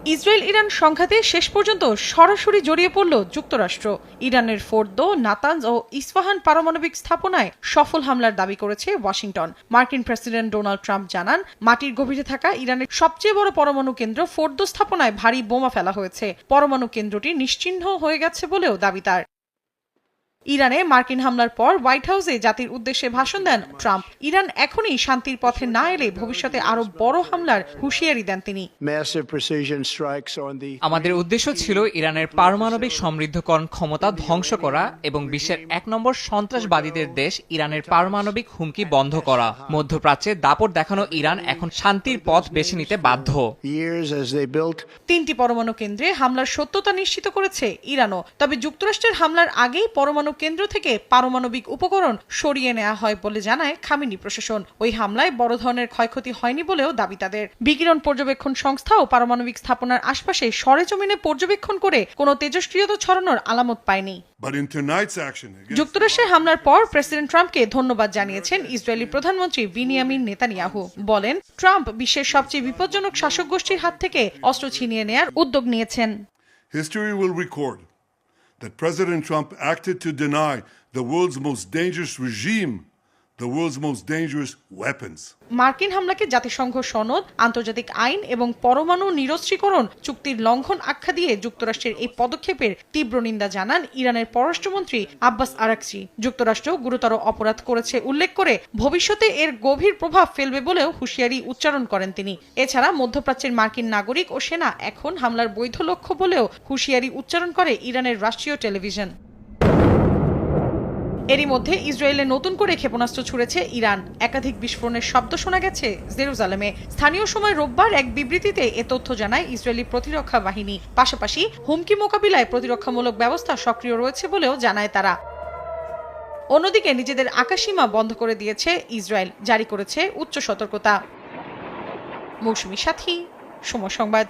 Israel Iran সংঘাতে শেষ পর্যন্ত সরাসরি জড়িয়ে পড়ল যুক্তরাষ্ট্র। ইরানের ফোর্দো, নাতানজ ও ইস্পাহান পারমাণবিক স্থাপনায় সফল হামলার দাবি করেছে ওয়াশিংটন। মার্কিন প্রেসিডেন্ট ডোনাল্ড ট্রাম্প জানান, মাটির গভীরে থাকা ইরানের সবচেয়ে বড় পরমাণু কেন্দ্র ফোর্দো স্থাপনায় ভারী বোমা ফেলা হয়েছে। পরমাণু কেন্দ্রটি নিশ্চিহ্ন হয়ে গেছে বলেও দাবি তার। ইরানে মার্কিন হামলার পর হোয়াইট হাউসে জাতির উদ্দেশ্যে ভাষণ দেন ট্রাম্প। ইরান এখনই শান্তির পথে না এলে ভবিষ্যতে আরো বড় হামলার হুঁশিয়ারি দেন তিনি। আমাদের উদ্দেশ্য ছিল ইরানের পারমাণবিক সমৃদ্ধকরণ ক্ষমতা ধ্বংস করা এবং বিশ্বের ১ নম্বর সন্ত্রাসবাদীদের দেশ ইরানের পারমাণবিক হুমকি বন্ধ করা। মধ্যপ্রাচ্যে দাপট দেখানো ইরান এখন শান্তির পথ বেছে নিতে বাধ্য। ৩টি পরমাণু কেন্দ্রে হামলার সত্যতা নিশ্চিত করেছে ইরানও। তবে যুক্তরাষ্ট্রের হামলার আগেই পরমাণু কেন্দ্র থেকে পারমাণবিক উপকরণ সরিয়ে নেওয়া হয় বলে জানায় খামেনি প্রশাসন। ওই হামলায় বড় ধরনের ক্ষয়ক্ষতি হয়নি বলেও দাবি তাদের। বিকিরণ পর্যবেক্ষণ সংস্থা ও পারমাণবিক স্থাপনার আশপাশে সরেজমিনে পর্যবেক্ষণ করে কোনো তেজস্ক্রিয়তা ছড়ানোর আলামত পায়নি। যুক্তরাষ্ট্রের হামলার পর প্রেসিডেন্ট ট্রাম্পকে ধন্যবাদ জানিয়েছেন ইসরায়েলি প্রধানমন্ত্রী বেনিয়ামিন নেতানিয়াহু। বলেন, ট্রাম্প বিশ্বের সবচেয়ে বিপজ্জনক শাসক গোষ্ঠীর হাত থেকে অস্ত্র ছিনিয়ে নেয়ার উদ্যোগ নিয়েছেন। History will record that President Trump acted to deny the world's most dangerous regime the world's most dangerous weapons. মার্কিন হামলাকে জাতিসংঘ সনদ, আন্তর্জাতিক আইন এবং পরমাণু নিরস্ত্রীকরণ চুক্তির লঙ্ঘন আখ্যা দিয়ে যুক্তরাষ্ট্রের এই পদক্ষেপের তীব্র নিন্দা জানান ইরানের পররাষ্ট্রমন্ত্রী আব্বাস আরাকচি। যুক্তরাষ্ট্র গুরুতর অপরাধ করেছে উল্লেখ করে ভবিষ্যতে এর গভীর প্রভাব ফেলবে বলেও হুঁশিয়ারি উচ্চারণ করেন তিনি। এছাড়া মধ্যপ্রাচ্যের মার্কিন নাগরিক ও সেনা এখন হামলার বৈধ লক্ষ্য বলেও হুঁশিয়ারি উচ্চারণ করে ইরানের রাষ্ট্রীয় টেলিভিশন। এরই মধ্যে ইসরায়েলে নতুন করে ক্ষেপণাস্ত্র ছুড়েছে ইরান। একাধিক বিস্ফোরণের শব্দ শোনা গেছে জেরুজালেমে। স্থানীয় সময় রোববার এক বিবৃতিতে এ তথ্য জানায় ইসরায়েলি প্রতিরক্ষা বাহিনী। পাশাপাশি হুমকি মোকাবিলায় প্রতিরক্ষামূলক ব্যবস্থা সক্রিয় রয়েছে বলেও জানায় তারা। অন্যদিকে নিজেদের আকাশসীমা বন্ধ করে দিয়েছে ইসরায়েল, জারি করেছে উচ্চ সতর্কতা। মৌসুমী সাথী, সময় সংবাদ।